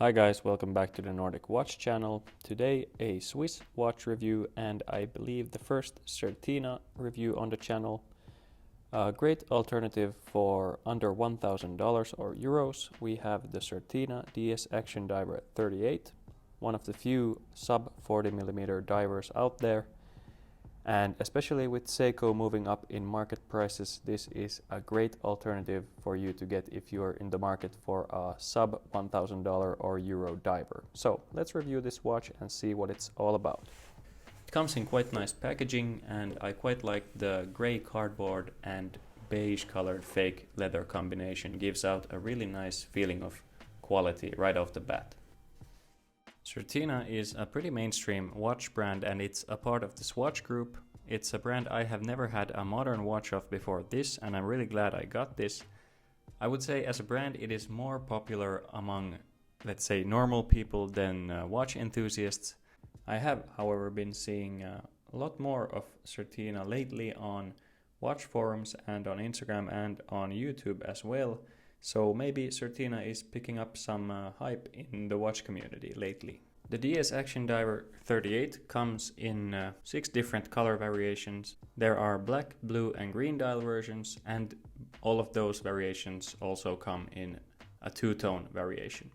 Hi guys, welcome back to the Nordic Watch channel. Today a Swiss watch review and I believe the first Certina review on the channel. A great alternative for under $1,000 or euros. We have the Certina DS Action DIver 38, one of the few sub 40mm divers out there. And especially with Seiko moving up in market prices, this is a great alternative for you to get if you're in the market for a sub $1,000 or euro diver. So let's review this watch and see what it's all about. It comes in quite nice packaging and I quite like the gray cardboard and beige colored fake leather combination. Gives out a really nice feeling of quality right off the bat. Certina is a pretty mainstream watch brand and it's a part of the Swatch group. It's a brand I have never had a modern watch of before this and I'm really glad I got this. I would say as a brand it is more popular among, let's say, normal people than watch enthusiasts. I have, however, been seeing a lot more of Certina lately on watch forums and on Instagram and on YouTube as well. So maybe Certina is picking up some hype in the watch community lately. The DS Action DIver 38 comes in 6 different color variations. There are black, blue and green dial versions, and all of those variations also come in a two-tone variation.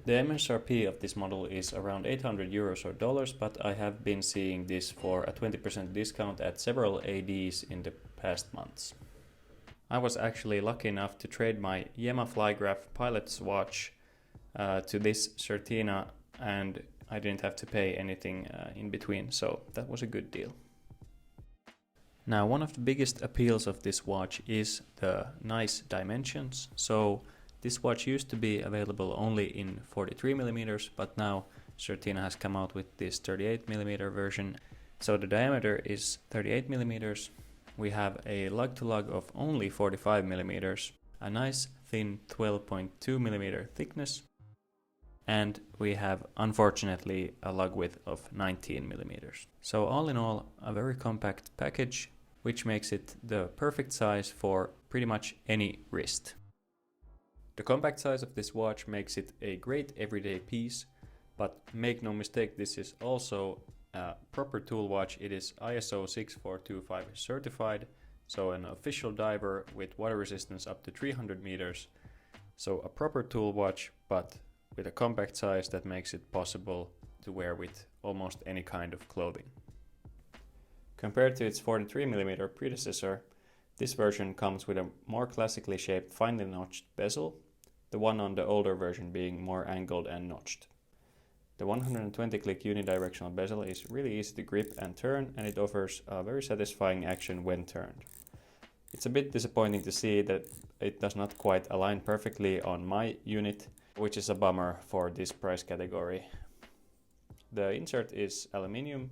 The MSRP of this model is around 800 euros or dollars, but I have been seeing this for a 20% discount at several ADs in the past months. I was actually lucky enough to trade my Yema Flygraph pilot's watch to this Certina and I didn't have to pay anything in between, so that was a good deal. Now, one of the biggest appeals of this watch is the nice dimensions. So this watch used to be available only in 43mm, but now Certina has come out with this 38mm version. So the diameter is 38mm. We have a lug-to-lug of only 45mm, a nice thin 12.2mm thickness, and we have, unfortunately, a lug width of 19mm. So all in all, a very compact package, which makes it the perfect size for pretty much any wrist. The compact size of this watch makes it a great everyday piece, but make no mistake, this is also a proper tool watch. It is ISO 6425 certified, so an official diver with water resistance up to 300 meters. So a proper tool watch, but with a compact size that makes it possible to wear with almost any kind of clothing. Compared to its 43mm predecessor, this version comes with a more classically shaped finely notched bezel, the one on the older version being more angled and notched. The 120-click unidirectional bezel is really easy to grip and turn, and it offers a very satisfying action when turned. It's a bit disappointing to see that it does not quite align perfectly on my unit, which is a bummer for this price category. The insert is aluminium,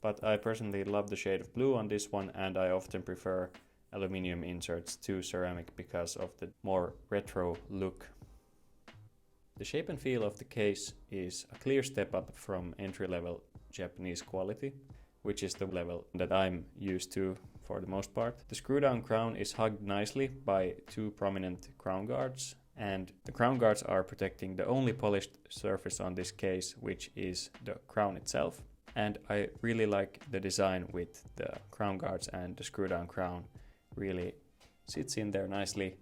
but I personally love the shade of blue on this one, and I often prefer aluminium inserts to ceramic because of the more retro look. The shape and feel of the case is a clear step up from entry-level Japanese quality, which is the level that I'm used to for the most part. The screw-down crown is hugged nicely by 2 prominent crown guards, and the crown guards are protecting the only polished surface on this case, which is the crown itself. And I really like the design with the crown guards, and the screw-down crown really sits in there nicely.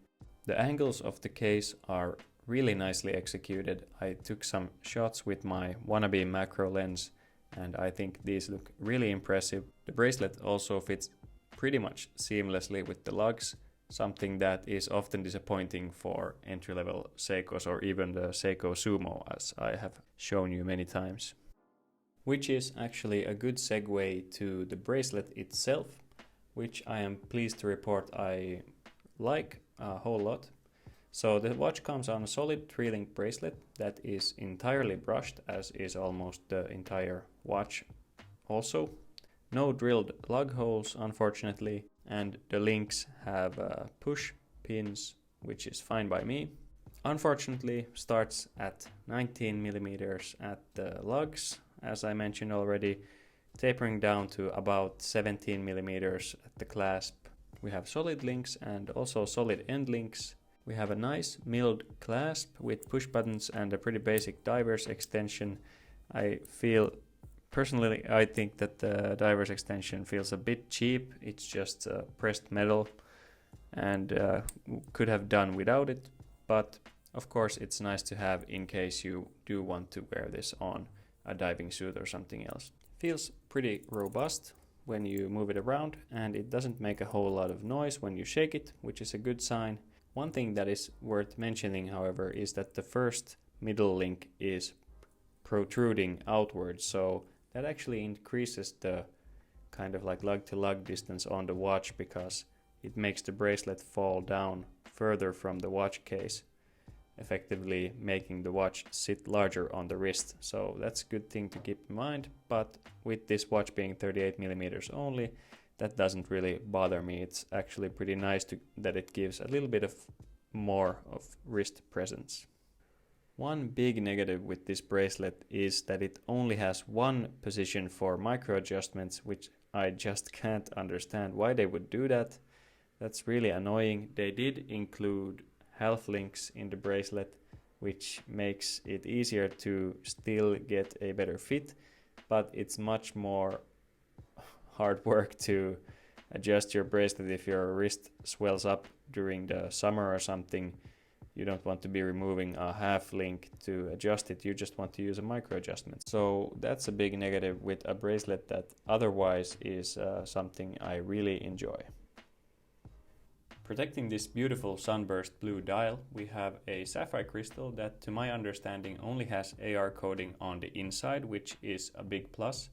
The angles of the case are really nicely executed. I took some shots with my wannabe macro lens and I think these look really impressive. The bracelet also fits pretty much seamlessly with the lugs, something that is often disappointing for entry-level Seikos or even the Seiko Sumo, as I have shown you many times. Which is actually a good segue to the bracelet itself, which I am pleased to report I like a whole lot. So the watch comes on a solid 3-link bracelet that is entirely brushed, as is almost the entire watch also. No drilled lug holes, unfortunately, and the links have push pins, which is fine by me. Unfortunately, starts at 19mm at the lugs, as I mentioned already, tapering down to about 17mm at the clasp. We have solid links and also solid end links, We have a nice milled clasp with push buttons and a pretty basic diver's extension. Personally, I think that the diver's extension feels a bit cheap. It's just pressed metal and could have done without it, but of course it's nice to have in case you do want to wear this on a diving suit or something else. Feels pretty robust when you move it around, and it doesn't make a whole lot of noise when you shake it, which is a good sign. One thing that is worth mentioning, however, is that the first middle link is protruding outwards, so that actually increases the kind of like lug to lug distance on the watch, because it makes the bracelet fall down further from the watch case, effectively making the watch sit larger on the wrist. So that's a good thing to keep in mind, but with this watch being 38mm only, that doesn't really bother me. It's actually pretty nice that it gives a little bit of more of wrist presence. One big negative with this bracelet is that it only has one position for micro adjustments, which I just can't understand why they would do that. That's really annoying. They did include health links in the bracelet, which makes it easier to still get a better fit, but it's much more hard work to adjust your bracelet if your wrist swells up during the summer or something. You don't want to be removing a half link to adjust it, you just want to use a micro adjustment. So that's a big negative with a bracelet that otherwise is something I really enjoy. Protecting this beautiful sunburst blue dial, we have a sapphire crystal that, to my understanding, only has AR coating on the inside, which is a big plus.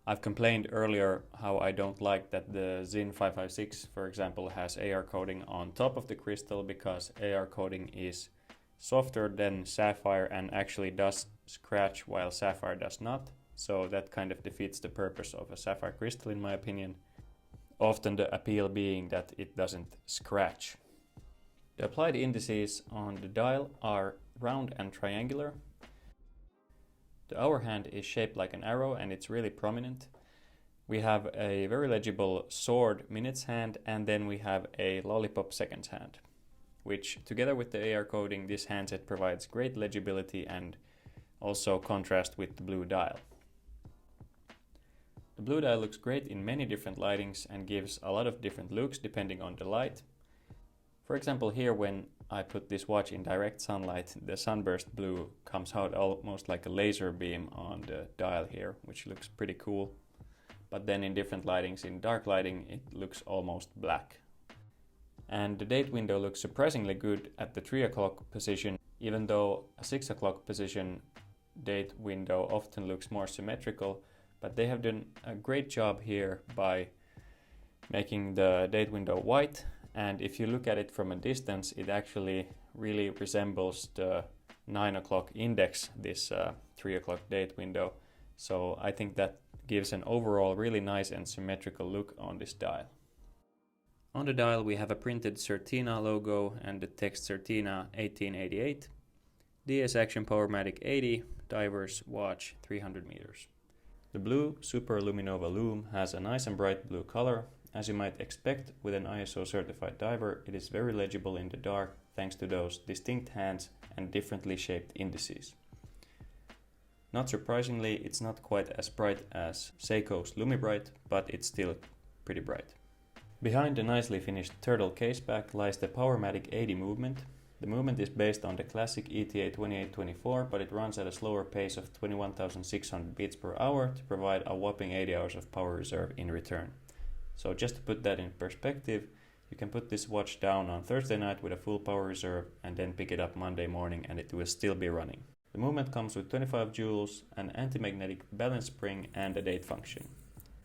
I've complained earlier how I don't like that the Zin 556, for example, has AR coating on top of the crystal, because AR coating is softer than sapphire and actually does scratch while sapphire does not. So that kind of defeats the purpose of a sapphire crystal, in my opinion. Often the appeal being that it doesn't scratch. The applied indices on the dial are round and triangular. The hour hand is shaped like an arrow and it's really prominent. We have a very legible sword minutes hand, and then we have a lollipop seconds hand, which together with the AR coding, this handset provides great legibility and also contrast with the blue dial. The blue dial looks great in many different lightings and gives a lot of different looks depending on the light. For example, here when I put this watch in direct sunlight, the sunburst blue comes out almost like a laser beam on the dial here, which looks pretty cool. But then in different lightings, in dark lighting, it looks almost black. And the date window looks surprisingly good at the 3 o'clock position, even though a 6 o'clock position date window often looks more symmetrical. But they have done a great job here by making the date window white, and if you look at it from a distance, it actually really resembles the 9 o'clock index, this 3 o'clock date window. So I think that gives an overall really nice and symmetrical look on this dial. On the dial we have a printed Certina logo and the text Certina 1888, DS Action Powermatic 80, Diver's watch 300 meters. The blue Super Luminova Lume has a nice and bright blue color. As you might expect with an ISO certified diver, it is very legible in the dark thanks to those distinct hands and differently shaped indices. Not surprisingly, it's not quite as bright as Seiko's LumiBright, but it's still pretty bright. Behind the nicely finished turtle caseback lies the Powermatic 80 movement. The movement is based on the classic ETA 2824, but it runs at a slower pace of 21,600 beats per hour to provide a whopping 80 hours of power reserve in return. So just to put that in perspective, you can put this watch down on Thursday night with a full power reserve and then pick it up Monday morning and it will still be running. The movement comes with 25 joules, an anti-magnetic balance spring and a date function.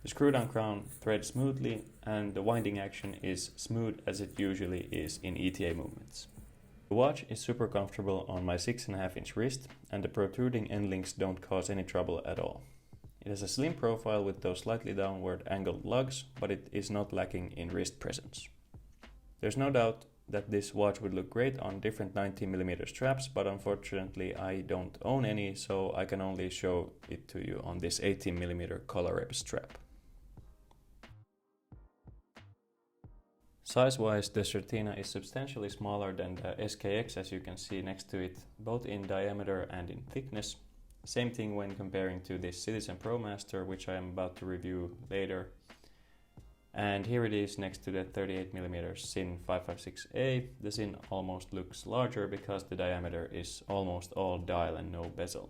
The screw-down crown threads smoothly and the winding action is smooth as it usually is in ETA movements. The watch is super comfortable on my 6.5 inch wrist, and the protruding end links don't cause any trouble at all. It has a slim profile with those slightly downward angled lugs, but it is not lacking in wrist presence. There's no doubt that this watch would look great on different 19mm straps, but unfortunately I don't own any, so I can only show it to you on this 18mm collar rep strap. Size-wise, the Certina is substantially smaller than the SKX, as you can see next to it, both in diameter and in thickness. Same thing when comparing to the Citizen ProMaster, which I am about to review later. And here it is next to the 38mm Sin 556A. The Sin almost looks larger because the diameter is almost all dial and no bezel.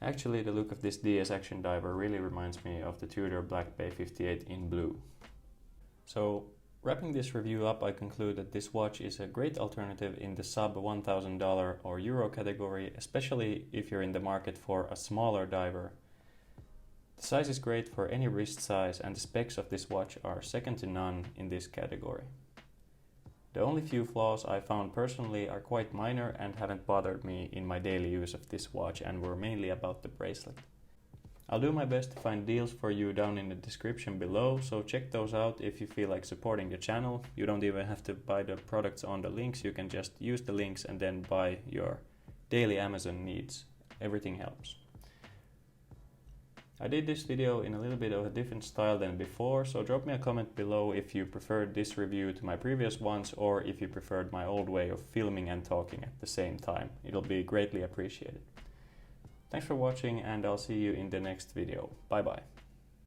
Actually, the look of this DS Action Diver really reminds me of the Tudor Black Bay 58 in blue. So, wrapping this review up, I conclude that this watch is a great alternative in the sub $1,000 or Euro category, especially if you're in the market for a smaller diver. The size is great for any wrist size, and the specs of this watch are second to none in this category. The only few flaws I found personally are quite minor and haven't bothered me in my daily use of this watch, and were mainly about the bracelet. I'll do my best to find deals for you down in the description below, so check those out if you feel like supporting the channel. You don't even have to buy the products on the links, you can just use the links and then buy your daily Amazon needs. Everything helps. I did this video in a little bit of a different style than before, so drop me a comment below if you preferred this review to my previous ones, or if you preferred my old way of filming and talking at the same time. It'll be greatly appreciated. Thanks for watching, and I'll see you in the next video. Bye bye.